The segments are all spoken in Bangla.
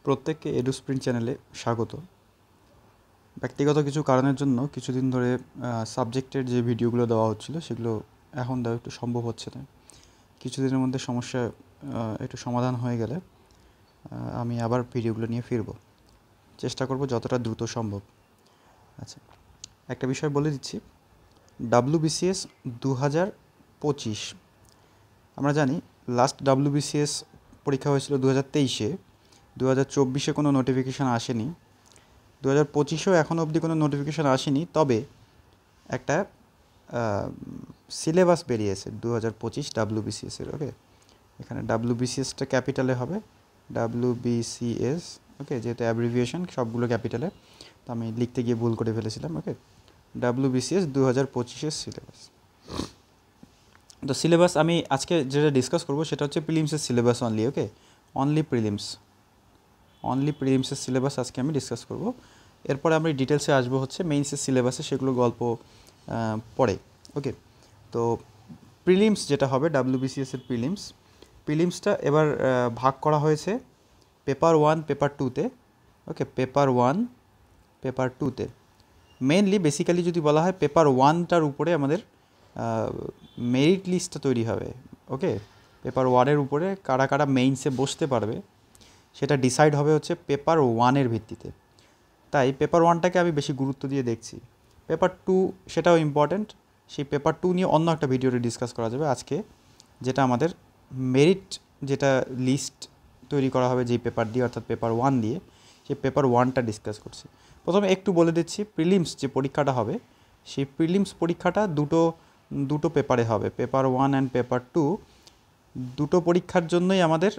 প্রত্যেককে এডুস্প্রিন্ট চ্যানেলে স্বাগত। ব্যক্তিগত কিছু কারণের জন্য কিছুদিন ধরে সাবজেক্টের যে ভিডিওগুলো দেওয়া হচ্ছিল সেগুলো এখন দেওয়া একটু সম্ভব হচ্ছে না। কিছুদিনের মধ্যে সমস্যা একটু সমাধান হয়ে গেলে আমি আবার ভিডিওগুলো নিয়ে ফিরব, চেষ্টা করব যতটা দ্রুত সম্ভব। আচ্ছা, একটা বিষয় বলে দিচ্ছি, WBCS 2025 আমরা জানি লাস্ট WBCS পরীক্ষা হয়েছিল 2023-এ। 2024-এ কোনো নোটিফিকেশান আসেনি, 2025-এও এখনও অবধি কোনো নোটিফিকেশান আসেনি। তবে একটা সিলেবাস বেরিয়েছে 2025 WBCS-এর। ওকে, এখানে WBCS-টা ক্যাপিটালে হবে, WBCS। ওকে, যেহেতু অ্যাব্রিভিয়েশন সবগুলো ক্যাপিটালে, তো আমি লিখতে গিয়ে ভুল করে ফেলেছিলাম। ওকে, WBCS 2025-এর সিলেবাস। তো সিলেবাস আমি আজকে যেটা ডিসকাস করবো সেটা হচ্ছে প্রিলিমসের সিলেবাস অনলি। ওকে, অনলি প্রিলিমসের সিলেবাস আজকে আমি ডিসকাস করব। এরপরে আমরা ডিটেলসে আসবো হচ্ছে মেইনসের সিলেবাসে, সেগুলো গল্প পরে। ওকে, তো প্রিলিমস যেটা হবে WBCS-এর প্রিলিমসটা এবার ভাগ করা হয়েছে পেপার 1 পেপার 2-তে। ওকে, পেপার 1 পেপার 2-তে মেইনলি বেসিক্যালি যদি বলা হয় পেপার 1টার উপরে আমাদের মেরিট লিস্টটা তৈরি হবে। ওকে, পেপার 1-এর উপরে কারা কারা মেইনসে বসতে পারবে সেটা ডিসাইড হবে হচ্ছে পেপার 1-এর ভিত্তিতে। তাই পেপার 1টাকে আমি বেশি গুরুত্ব দিয়ে দেখছি। পেপার 2 সেটাও ইম্পর্ট্যান্ট, সেই পেপার 2 নিয়ে অন্য একটা ভিডিওতে ডিসকাস করা যাবে। আজকে যেটা আমাদের মেরিট যেটা লিস্ট তৈরি করা হবে যেই পেপার দিয়ে, অর্থাৎ পেপার 1 দিয়ে, সেই পেপার 1টা ডিসকাস করছি। প্রথমে একটু বলে দিচ্ছি, প্রিলিমস যে পরীক্ষাটা হবে সেই প্রিলিমস পরীক্ষাটা দুটো পেপারে হবে, পেপার 1 অ্যান্ড পেপার 2। দুটো পরীক্ষার জন্যই আমাদের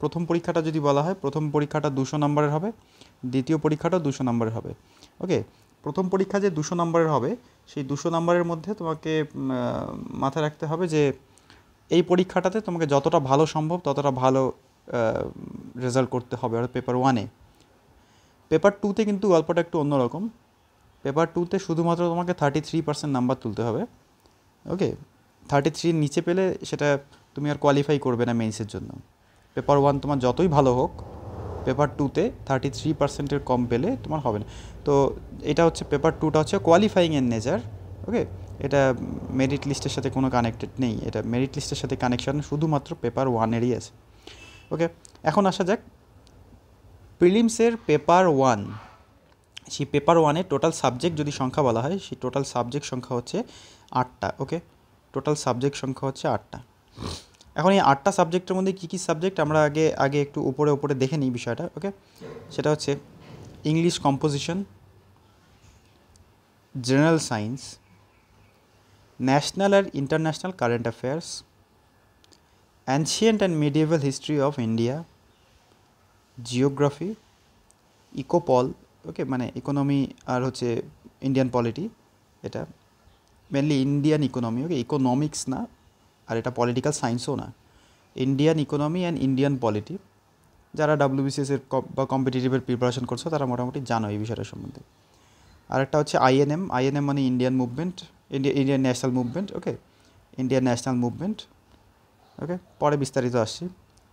প্রথম পরীক্ষাটা যদি বলা হয়, প্রথম পরীক্ষাটা 200 নম্বরের হবে, দ্বিতীয় পরীক্ষাটাও 200 নম্বরের হবে। ওকে, প্রথম পরীক্ষা যে 200 নম্বরের হবে সেই 200 নম্বরের মধ্যে তোমাকে মাথায় রাখতে হবে যে এই পরীক্ষাটাতে তোমাকে যতটা ভালো সম্ভব ততটা ভালো রেজাল্ট করতে হবে, অর্থাৎ পেপার 1-এ। পেপার 2-তে কিন্তু গল্পটা একটু অন্যরকম। পেপার 2-তে শুধুমাত্র তোমাকে 33% নাম্বার তুলতে হবে। ওকে, 33-এর নিচে পেলে সেটা তুমি আর কোয়ালিফাই করবে না মেইনসের জন্য। পেপার 1 তোমার যতই ভালো হোক, পেপার 2-তে 33%-এর কম পেলে তোমার হবে না। তো এটা হচ্ছে পেপার 2টা হচ্ছে কোয়ালিফাইং এর নেচার। ওকে, এটা মেরিট লিস্টের সাথে কোনো কানেক্টেড নেই, এটা মেরিট লিস্টের সাথে কানেকশান শুধুমাত্র পেপার 1-এরই আছে। ওকে, এখন আসা যাক প্রিলিমসের পেপার 1। সেই পেপার 1-এ টোটাল সাবজেক্ট যদি সংখ্যা বলা হয়, সেই টোটাল সাবজেক্ট সংখ্যা হচ্ছে 8টা। ওকে, টোটাল সাবজেক্ট সংখ্যা হচ্ছে 8টা। এখন এই 8টা সাবজেক্টের মধ্যে কী কী সাবজেক্ট আমরা আগে একটু উপরে দেখে নিই বিষয়টা। ওকে, সেটা হচ্ছে English composition, general science, national আর international current affairs, ancient and medieval history of India, geography, ecopol. Okay, মানে ইকোনমি আর হচ্ছে ইন্ডিয়ান পলিটি, এটা mainly Indian economy. Okay, economics না, আর এটা পলিটিক্যাল সায়েন্সও না, Indian economy and Indian polity. যারা WBCS-এর বা কম্পিটিটিভের প্রিপারেশন করছো তারা মোটামুটি জানো এই বিষয়টার সম্বন্ধে। আরেকটা হচ্ছে INM মানে Indian movement, Indian national movement. Okay, Indian national movement. Okay, পরে বিস্তারিত আসছি।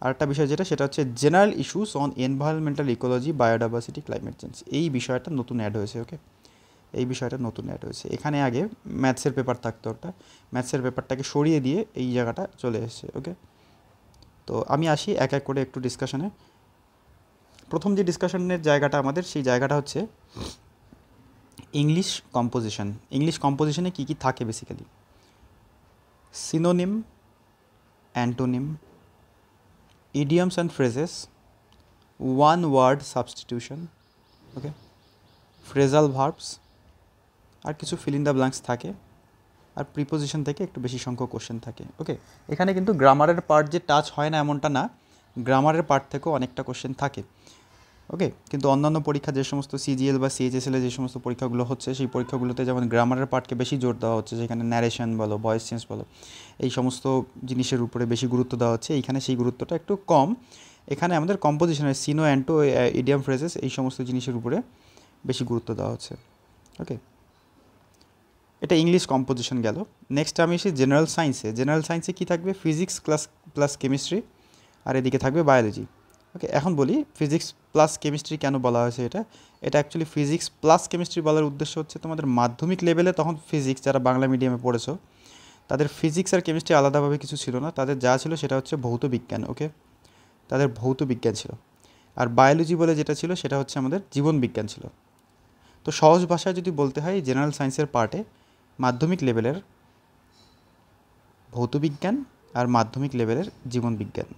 আরেকটা বিষয় যেটা, সেটা হচ্ছে general issues on environmental ecology, biodiversity, climate change. এই বিষয়টা নতুন অ্যাড হয়েছে। ওকে, এই বিষয়টা নতুন অ্যাড হয়েছে। এখানে আগে ম্যাথসের পেপার থাকতো একটা, ম্যাথসের পেপারটাকে সরিয়ে দিয়ে এই জায়গাটা চলে এসেছে। ওকে, তো আমি আসি এক এক করে একটু ডিসকাশনে। প্রথম যে ডিসকাশনের জায়গাটা আমাদের, সেই জায়গাটা হচ্ছে ইংলিশ কম্পোজিশন। ইংলিশ কম্পোজিশনে কী কী থাকে basically? Synonym, antonym, idioms and phrases, one word substitution, okay, phrasal verbs, আর কিছু ফিল ইন দ্য ব্ল্যাঙ্কস থাকে, আর প্রিপোজিশন থেকে একটু বেশি সংখ্যক কোশ্চেন থাকে। ওকে, এখানে কিন্তু গ্রামারের পার্ট যে টাচ হয় না এমনটা না, গ্রামারের পার্ট থেকেও অনেকটা কোশ্চেন থাকে। ওকে, কিন্তু অন্যান্য পরীক্ষা যে সমস্ত CGL বা CHSL-এ যে সমস্ত পরীক্ষাগুলো হচ্ছে, সেই পরীক্ষাগুলোতে যেমন গ্রামারের পার্টকে বেশি জোর দেওয়া হচ্ছে, যেখানে ন্যারেশন বলো, ভয়েস চেঞ্জ বলো, এই সমস্ত জিনিসের উপরে বেশি গুরুত্ব দেওয়া হচ্ছে। এইখানে সেই গুরুত্বটা একটু কম। এখানে আমাদের কম্পোজিশনের সিনো, অ্যান্টো, ইডিয়াম, ফ্রেজেস, এই সমস্ত জিনিসের উপরে বেশি গুরুত্ব দেওয়া হচ্ছে। ওকে, এটা ইংলিশ কম্পোজিশন গেল। নেক্সট আমি এসে জেনারেল সায়েন্সে। জেনারেল সায়েন্সে কী থাকবে? ফিজিক্স প্লাস কেমিস্ট্রি, আর এদিকে থাকবে বায়োলজি। ওকে, এখন বলি ফিজিক্স প্লাস কেমিস্ট্রি কেন বলা হয়েছে এটা। এটা অ্যাকচুয়ালি ফিজিক্স প্লাস কেমিস্ট্রি বলার উদ্দেশ্য হচ্ছে তোমাদের মাধ্যমিক লেভেলে তখন ফিজিক্স, যারা বাংলা মিডিয়ামে পড়েছো তাদের ফিজিক্স আর কেমিস্ট্রি আলাদাভাবে কিছু ছিল না, তাদের যা ছিল সেটা হচ্ছে ভৌত বিজ্ঞান। ওকে, তাদের ভৌত বিজ্ঞান ছিল। আর বায়োলজি বলে যেটা ছিল সেটা হচ্ছে আমাদের জীবন বিজ্ঞান ছিল। তো সহজ ভাষায় যদি বলতে হয়, জেনারেল সায়েন্সের পার্টে মাধ্যমিক লেভেলের ভৌত বিজ্ঞান আর মাধ্যমিক লেভেলের জীবন বিজ্ঞান।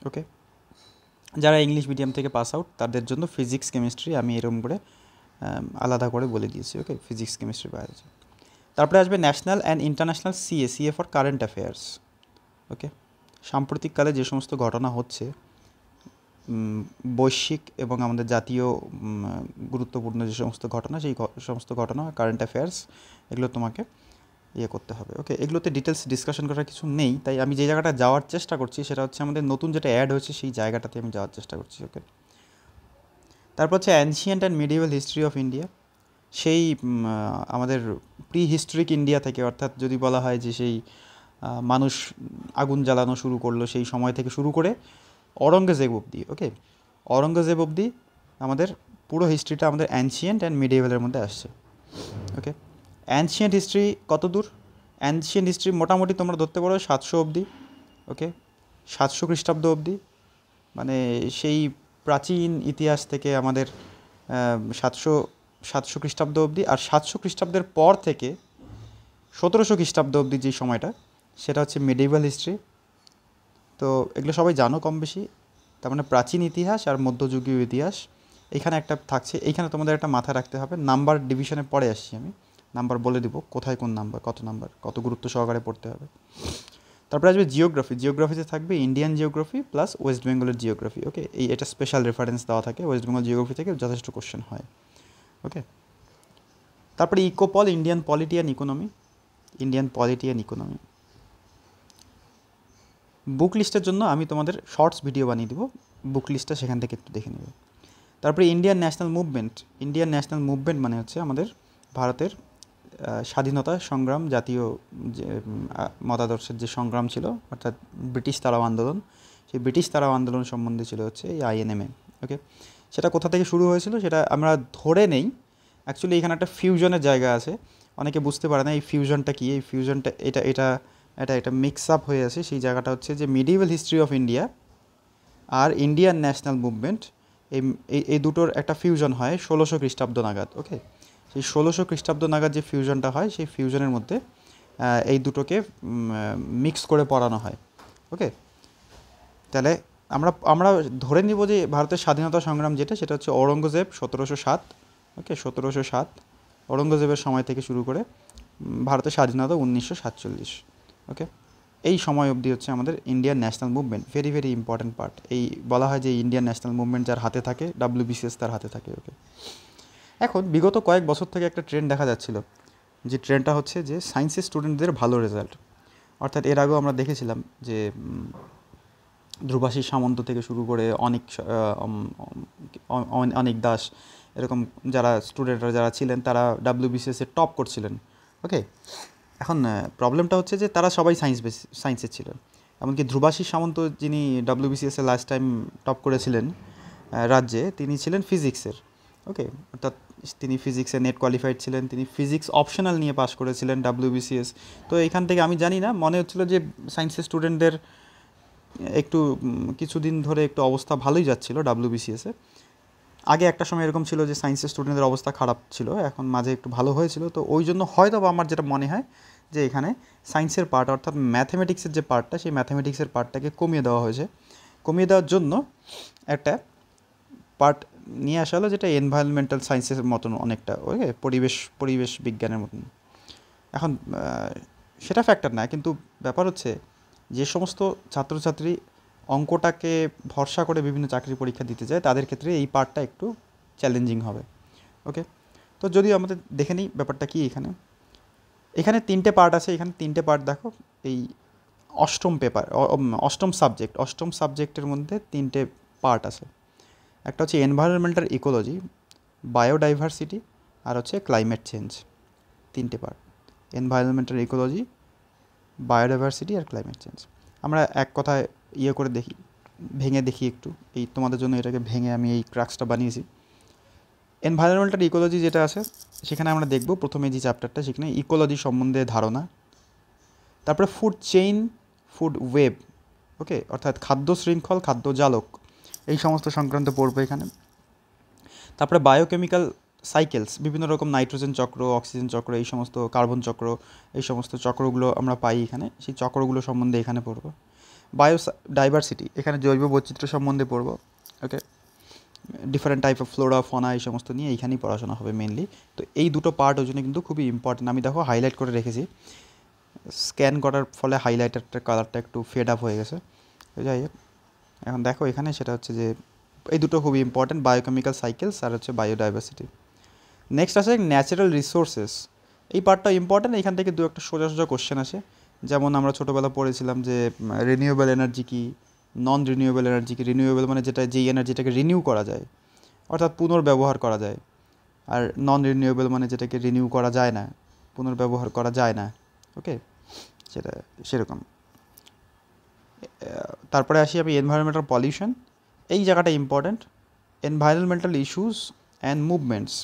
ওকে, যারা ইংলিশ মিডিয়াম থেকে পাস আউট তাদের জন্য ফিজিক্স কেমিস্ট্রি আমি এরকম করে আলাদা করে বলে দিয়েছি। Okay, physics chemistry biology. তারপরে আসবে national and international CA, CA for current affairs. Okay, সাম্প্রতিককালে যে সমস্ত ঘটনা হচ্ছে বৈশ্বিক এবং আমাদের জাতীয় গুরুত্বপূর্ণ যে সমস্ত ঘটনা, সেই সমস্ত ঘটনা কারেন্ট অ্যাফেয়ার্স, এগুলো তোমাকে করতে হবে। ওকে, এগুলোতে ডিটেলস ডিসকাশন করার কিছু নেই, তাই আমি যে জায়গাটা যাওয়ার চেষ্টা করছি সেটা হচ্ছে আমাদের নতুন যেটা অ্যাড হয়েছে সেই জায়গাটাতে আমি যাওয়ার চেষ্টা করছি। ওকে, তারপর হচ্ছে ancient and medieval history of India, সেই আমাদের প্রি হিস্ট্রিক ইন্ডিয়া থেকে, অর্থাৎ যদি বলা হয় যে সেই মানুষ আগুন জ্বালানো শুরু করলো সেই সময় থেকে শুরু করে অরঙ্গজেব অবধি। ওকে, অরঙ্গজেব অবধি আমাদের পুরো হিস্ট্রিটা আমাদের অ্যানশিয়েন্ট অ্যান্ড মিডিয়েভালের মধ্যে আসছে। ওকে, অ্যানশিয়েন্ট হিস্ট্রি কত দূর? অ্যানশিয়েন্ট হিস্ট্রি মোটামুটি তোমরা ধরতে পারো 700 অবধি। ওকে, 700 খ্রিস্টাব্দ অবধি, মানে সেই প্রাচীন ইতিহাস থেকে আমাদের 700 খ্রিস্টাব্দ অবধি। আর 700 খ্রিস্টাব্দের পর থেকে 1700 খ্রিস্টাব্দ অবধি যে সময়টা, সেটা হচ্ছে মিডিয়েভাল হিস্ট্রি। তো এগুলো সবাই জানো কম বেশি। তার মানে প্রাচীন ইতিহাস আর মধ্যযুগীয় ইতিহাস এখানে একটা থাকছে। এইখানে তোমাদের একটা মাথায় রাখতে হবে, নাম্বার ডিভিশনে পরে আসছি আমি, নাম্বার বলে দিব কোথায় কোন নাম্বার, কত গুরুত্ব সহকারে পড়তে হবে। তারপরে আসবে জিওগ্রাফি। জিওগ্রাফিতে থাকবে ইন্ডিয়ান জিওগ্রাফি প্লাস ওয়েস্ট বেঙ্গলের জিওগ্রাফি। ওকে, এটা স্পেশাল রেফারেন্স দেওয়া থাকে, ওয়েস্ট বেঙ্গল জিওগ্রাফি থেকে যথেষ্ট কোশ্চেন হয়। ওকে, তারপরে ecopol, Indian polity and economy. Indian polity and economy book লিস্টের জন্য আমি তোমাদের শর্টস ভিডিও বানিয়ে দেবো, বুক লিস্টটা সেখান থেকে একটু দেখে নেবে। তারপরে Indian national movement. Indian national movement মানে হচ্ছে আমাদের ভারতের স্বাধীনতা সংগ্রাম, জাতীয় যে মতাদর্শের যে সংগ্রাম ছিল, অর্থাৎ ব্রিটিশ তাড়াও আন্দোলন, সেই ব্রিটিশ তাড়াও আন্দোলন সম্বন্ধে ছিল হচ্ছে এই আইএনএমএ। ওকে, সেটা কোথা থেকে শুরু হয়েছিল সেটা আমরা ধরে নেই। অ্যাকচুয়ালি এখানে একটা ফিউশনের জায়গা আছে, অনেকে বুঝতে পারে না এই ফিউশনটা কী। এই ফিউশনটা এটা মিক্স আপ হয়ে আছে। সেই জায়গাটা হচ্ছে যে মিডিয়েভাল হিস্ট্রি অফ ইন্ডিয়া আর ইন্ডিয়ান ন্যাশনাল মুভমেন্ট, এই দুটোর একটা ফিউশন হয় 1600 খ্রিস্টাব্দ নাগাদ। ওকে, সেই 1600 খ্রিস্টাব্দ নাগাদ যে ফিউশনটা হয়, সেই ফিউশনের মধ্যে এই দুটোকে মিক্স করে পড়ানো হয়। ওকে, তাহলে আমরা ধরে নিব যে ভারতের স্বাধীনতা সংগ্রাম যেটা, সেটা হচ্ছে ঔরঙ্গজেব 1707। ওকে, 1707 ঔরঙ্গজেবের সময় থেকে শুরু করে ভারতের স্বাধীনতা 1947। ওকে, এই সময় অবধি হচ্ছে আমাদের Indian national movement, very very important part. এই বলা হয় যে ইন্ডিয়ান ন্যাশনাল মুভমেন্ট যার হাতে থাকে, ডাব্লিউবিসিএস তার হাতে থাকে। ওকে, এখন বিগত কয়েক বছর থেকে একটা ট্রেন্ড দেখা যাচ্ছিল, যে ট্রেন্ডটা হচ্ছে যে সায়েন্সের স্টুডেন্টদের ভালো রেজাল্ট। অর্থাৎ এর আগেও আমরা দেখেছিলাম যে ধ্রুবাশিস সামন্ত থেকে শুরু করে অনেক দাস, এরকম যারা স্টুডেন্টরা যারা ছিলেন তারা ডাব্লিউবিসিএসে টপ করছিলেন। ওকে, এখন প্রবলেমটা হচ্ছে যে তারা সবাই সায়েন্সের ছিলেন। এমনকি ধ্রুবাশিস সামন্ত যিনি ডাব্লিউবিসিএসে লাস্ট টাইম টপ করেছিলেন রাজ্যে, তিনি ছিলেন ফিজিক্সের। ওকে, অর্থাৎ তিনি ফিজিক্সে নেট কোয়ালিফাইড ছিলেন, তিনি ফিজিক্স অপশনাল নিয়ে পাশ করেছিলেন ডাব্লিউবিসিএস। তো এখান থেকে আমি জানি না, মনে হচ্ছিলো যে সায়েন্সের স্টুডেন্টদের একটু কিছুদিন ধরে একটু অবস্থা ভালোই যাচ্ছিল ডাব্লিউবিসিএসে। আগে একটা সময় এরকম ছিল যে সায়েন্সের স্টুডেন্টদের অবস্থা খারাপ ছিল, এখন মাঝে একটু ভালো হয়েছিল। তো ওই জন্য হয়তো আমার যেটা মনে হয় যে এখানে সায়েন্সের পার্ট, অর্থাৎ ম্যাথমেটিক্সের যে পার্টটা, সেই ম্যাথমেটিক্সের পার্টটাকে কমিয়ে দেওয়া হয়েছে। কমিয়ে দেওয়ার জন্য একটা পার্ট নিয়ে আসা হলো, যেটা এনভায়রনমেন্টাল সায়েন্সের মতন অনেকটা। ওকে, পরিবেশ বিজ্ঞানের মতন। এখন সেটা ফ্যাক্টর না, কিন্তু ব্যাপার হচ্ছে যে সমস্ত ছাত্রছাত্রী অঙ্কটাকে ভরসা করে বিভিন্ন চাকরি পরীক্ষা দিতে যায়, তাদের ক্ষেত্রে এই পার্টটা একটু চ্যালেঞ্জিং হবে। ওকে, তো যদি আমাদের দেখে নিই ব্যাপারটা কি। এখানে 3টে পার্ট আছে। এখানে 3টে পার্ট দেখো, এই অষ্টম সাবজেক্টের মধ্যে 3টে পার্ট আছে। একটা হচ্ছে এনভায়রনমেন্টাল ইকোলজি, বায়োডাইভার্সিটি, আর হচ্ছে ক্লাইমেট চেঞ্জ। 3টে পার্ট, এনভায়রনমেন্টাল ইকোলজি, বায়োডাইভার্সিটি আর ক্লাইমেট চেঞ্জ। আমরা এক কথায় করে দেখি, ভেঙে দেখি একটু, এই তোমাদের জন্য এটাকে ভেঙে আমি এই ক্রাক্সটা বানিয়েছি। এনভায়রনমেন্টাল ইকোলজি যেটা আছে সেখানে আমরা দেখব প্রথমে যে চ্যাপ্টারটা, সেখানে ইকোলজি সম্বন্ধে ধারণা, তারপরে ফুড চেইন, ফুড ওয়েব, ওকে, অর্থাৎ খাদ্য শৃঙ্খল, খাদ্য জালক, এই সমস্ত সংক্রান্ত পড়বো এখানে। তারপরে বায়োকেমিক্যাল সাইকেলস, বিভিন্ন রকম নাইট্রোজেন চক্র, অক্সিজেন চক্র, এই সমস্ত কার্বন চক্র, এই সমস্ত চক্রগুলো আমরা পাই এখানে, সেই চক্রগুলো সম্বন্ধে এখানে পড়বো। বায়ো ডাইভার্সিটি, এখানে জৈব বৈচিত্র্য সম্বন্ধে পড়বো, ওকে। ডিফারেন্ট টাইপ অফ ফ্লোরা, ফনা, এই সমস্ত নিয়ে এইখানেই পড়াশোনা হবে মেনলি। তো এই দুটো পার্ট ওই জন্য কিন্তু খুবই ইম্পর্টেন্ট, আমি দেখো হাইলাইট করে রেখেছি, স্ক্যান করার ফলে হাইলাইটারটার কালারটা একটু ফেড আপ হয়ে গেছে। যাই হোক, এখন দেখো এখানে সেটা হচ্ছে যে এই দুটো খুবই ইম্পর্টেন্ট, বায়োকেমিক্যাল সাইকেলস আর হচ্ছে বায়োডাইভার্সিটি। নেক্সট আছে ন্যাচারাল রিসোর্সেস, এই পার্টটা ইম্পর্টেন্ট, এখান থেকে দু একটা সোজা সোজা কোশ্চেন আসে। যেমন আমরা ছোটোবেলা পড়েছিলাম যে রিনিউয়েবল এনার্জি কি, নন রিনিউয়েবল এনার্জি কি। রিনিউয়েবল মানে যেটা, যেই এনার্জিটাকে রিনিউ করা যায়, অর্থাৎ পুনর্ব্যবহার করা যায়, আর নন রিনিউয়েবল মানে যেটাকে রিনিউ করা যায় না, পুনর্ব্যবহার করা যায় না, ওকে, সেটা সেরকম। তারপরে আসি আমি এনভায়রনমেন্টাল পলিউশন, এই জায়গাটা important. Environmental issues and movements,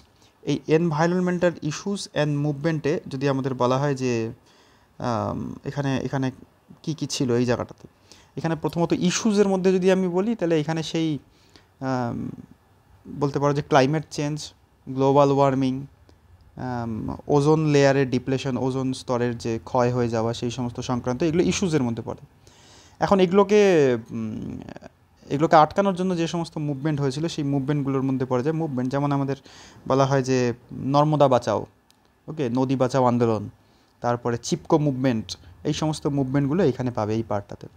এই এনভায়রনমেন্টাল ইস্যুস অ্যান্ড মুভমেন্টে যদি আমাদের বলা হয় যে এখানে এখানে কী কী ছিল এই জায়গাটাতে, এখানে প্রথমত ইস্যুসের মধ্যে যদি আমি বলি তাহলে এখানে সেই বলতে পারো যে climate change, global warming, ozone লেয়ারের ডিপ্লেশন, ওজোন স্তরের যে ক্ষয় হয়ে যাওয়া, সেই সমস্ত সংক্রান্ত এগুলো ইস্যুসের মধ্যে পড়ে। এখন এগুলোকে আটকানোর জন্য যে সমস্ত মুভমেন্ট হয়েছিল সেই মুভমেন্টগুলোর মধ্যে পড়ে যায় মুভমেন্ট, যেমন আমাদের বলা হয় যে নর্মদা বাঁচাও, ওকে, নদী বাঁচাও আন্দোলন, তারপরে চিপকো মুভমেন্ট, এই সমস্ত মুভমেন্টগুলো এখানে পাবে এই পার্টটাতে।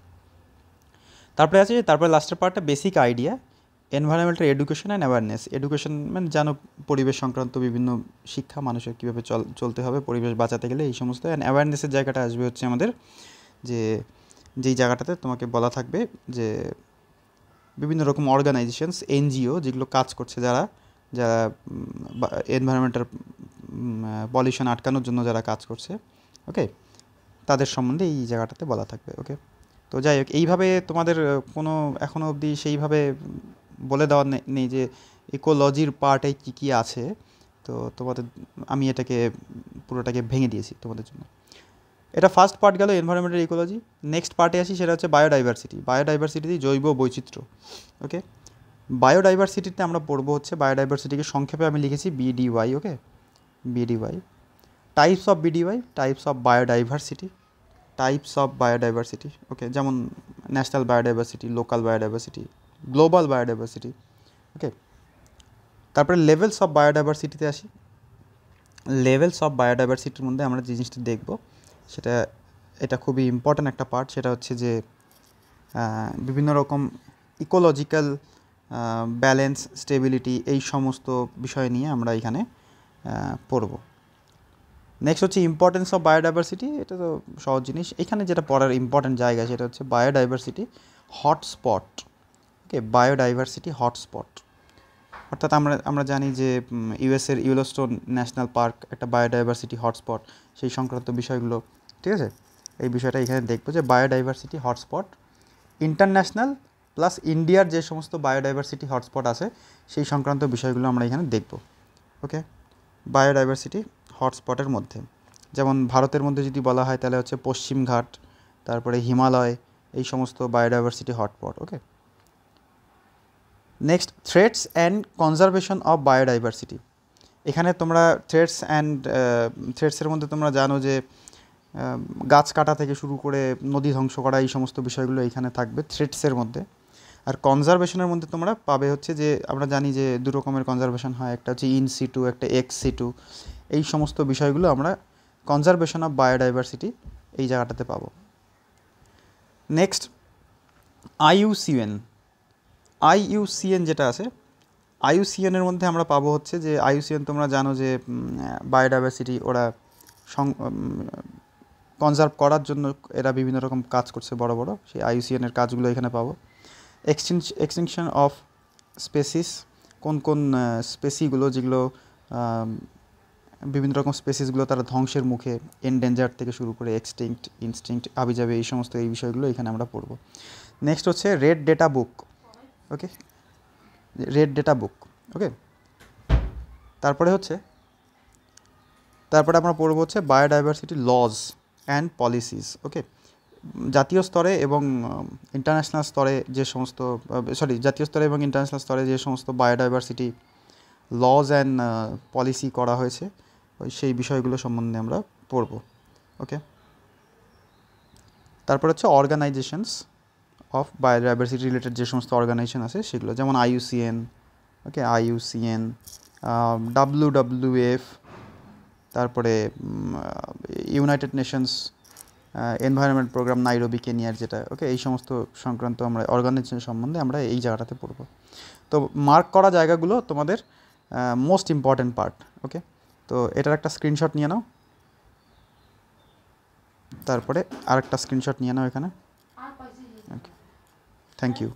তারপরে আছে, তারপরে লাস্টের পার্টটা basic idea, environmental education and awareness. Education মানে জানো পরিবেশ সংক্রান্ত বিভিন্ন শিক্ষা, মানুষের কীভাবে চলতে হবে পরিবেশ বাঁচাতে গেলে, এই সমস্ত। অ্যান্ড অ্যাওয়ারনেসের জায়গাটা আসবে হচ্ছে আমাদের যে যেই জায়গাটাতে তোমাকে বলা থাকবে যে বিভিন্ন রকম অর্গানাইজেশনস, এনজিও যেগুলো কাজ করছে, যারা যারা এনভায়রনমেন্টাল পলিউশন আটকানোর জন্য যারা কাজ করছে, ওকে, তাদের সম্বন্ধে এই জায়গাটাতে বলা থাকবে, ওকে। তো যাই হোক, এইভাবে তোমাদের কোনো এখনও অবধি সেইভাবে বলে দেওয়া নেই যে ইকোলজির পার্টে কী কী আছে, তো তোমাদের আমি এটাকে পুরোটাকে ভেঙে দিয়েছি তোমাদের জন্য। এটা ফার্স্ট পার্ট গেল এনভায়রনমেন্টাল ইকোলজি। নেক্সট পার্টে আসি, সেটা হচ্ছে বায়োডাইভার্সিটি। বায়োডাইভার্সিটি জৈব বৈচিত্র্য, ওকে। বায়োডাইভার্সিটিতে আমরা পড়বো হচ্ছে, বায়োডাইভার্সিটিকে সংক্ষেপে আমি লিখেছি BDY, okay, BDY. Types of BDY, types of biodiversity, types of biodiversity, okay, যেমন national biodiversity, local biodiversity, global biodiversity, okay. তারপরে লেভেলস অফ বায়োডাইভার্সিটিতে আসি। লেভেলস অফ বায়োডাইভার্সিটির মধ্যে আমরা যে জিনিসটা দেখব, সেটা এটা খুবই ইম্পর্ট্যান্ট একটা পার্ট, সেটা হচ্ছে যে বিভিন্ন রকম ইকোলজিক্যাল ব্যালেন্স, স্টেবিলিটি, এই সমস্ত বিষয় নিয়ে আমরা এখানে পড়ব। নেক্সট হচ্ছে ইম্পর্টেন্স অফ বায়োডাইভার্সিটি, এটা তো সহজ জিনিস। এখানে যেটা পড়ার ইম্পর্ট্যান্ট জায়গা সেটা হচ্ছে বায়োডাইভার্সিটি হটস্পট, ওকে, বায়োডাইভার্সিটি হটস্পট, অর্থাৎ আমরা জানি যে ইউএসের ইয়েলোস্টোন ন্যাশনাল পার্ক একটা বায়োডাইভার্সিটি হটস্পট, সেই সংক্রান্ত বিষয়গুলো, ঠিক আছে, এই বিষয়টা এখানে দেখবো যে বায়োডাইভার্সিটি হটস্পট ইন্টারন্যাশনাল প্লাস ইন্ডিয়ার যে সমস্ত বায়োডাইভার্সিটি হটস্পট আছে সেই সংক্রান্ত বিষয়গুলো আমরা এখানে দেখব, ওকে। বায়োডাইভার্সিটি হটস্পটের মধ্যে যেমন ভারতের মধ্যে যদি বলা হয় তাহলে হচ্ছে পশ্চিমঘাট, তারপরে হিমালয়, এই সমস্ত biodiversity hotspot, okay. Next threats and conservation of biodiversity. এখানে তোমরা থ্রেটসের মধ্যে তোমরা জানো যে গাছ কাটা থেকে শুরু করে নদী ধ্বংস করা, এই সমস্ত বিষয়গুলো এখানে থাকবে থ্রেটসের মধ্যে। আর কনজারভেশনের মধ্যে তোমরা পাবে হচ্ছে যে আমরা জানি যে দু রকমের কনজারভেশন হয়, একটা হচ্ছে ইন সিটু, একটা এক্স সিটু, এই সমস্ত বিষয়গুলো আমরা কনজারভেশন অফ বায়োডাইভার্সিটি এই জায়গাটাতে পাবো। নেক্সট আইইউসিএন যেটা আছে, আইইউসিএনের মধ্যে আমরা পাবো হচ্ছে যে আইইউসিএন তোমরা জানো যে বায়োডাইভার্সিটি ওরা কনজার্ভ করার জন্য এরা বিভিন্ন রকম কাজ করছে বড় বড়, সেই আইইউসিএনের কাজগুলো এখানে পাবো। এক্সটিংশন অফ স্পেসিস, কোন কোন স্পেসিগুলো যেগুলো বিভিন্ন রকম স্পেসিসগুলো তারা ধ্বংসের মুখে, এনডেঞ্জার থেকে শুরু করে এক্সটিংক্ট, ইনস্টিংক্ট, হাবিজাবি, এই সমস্ত এই বিষয়গুলো এখানে আমরা পড়বো। নেক্সট হচ্ছে রেড ডেটা বুক, ওকে, রেড ডেটা বুক, ওকে। তারপরে আমরা পড়বো হচ্ছে বায়োডাইভার্সিটি লজ অ্যান্ড পলিসিস, ওকে। জাতীয় স্তরে এবং ইন্টারন্যাশনাল স্তরে যে সমস্ত জাতীয় স্তরে এবং ইন্টারন্যাশনাল স্তরে যে সমস্ত বায়োডাইভার্সিটি লজ অ্যান্ড পলিসি করা হয়েছে সেই বিষয়গুলো সম্বন্ধে আমরা পড়ব, ওকে। তারপর হচ্ছে অর্গানাইজেশনস অফ বায়োডাইভার্সিটি রিলেটেড যে সমস্ত অর্গানাইজেশন আছে সেগুলো, যেমন IUCN, ওকে, IUCN, WWF, তারপরে United Nations Environment Programme Nairobi কেনিয়ার যেটা, ওকে। এই সমস্ত সংক্রান্ত আমরা অর্গানাইজেশন সম্বন্ধে আমরা এই জায়গাটাতে পড়ব। তো মার্ক করা জায়গাগুলো তোমাদের মোস্ট ইম্পর্ট্যান্ট পার্ট, ওকে। তো এটার একটা স্ক্রিনশট নিয়ে নাও, তারপরে আরেকটা স্ক্রিনশট নিয়ে নাও এখানে, ওকে। Thank you.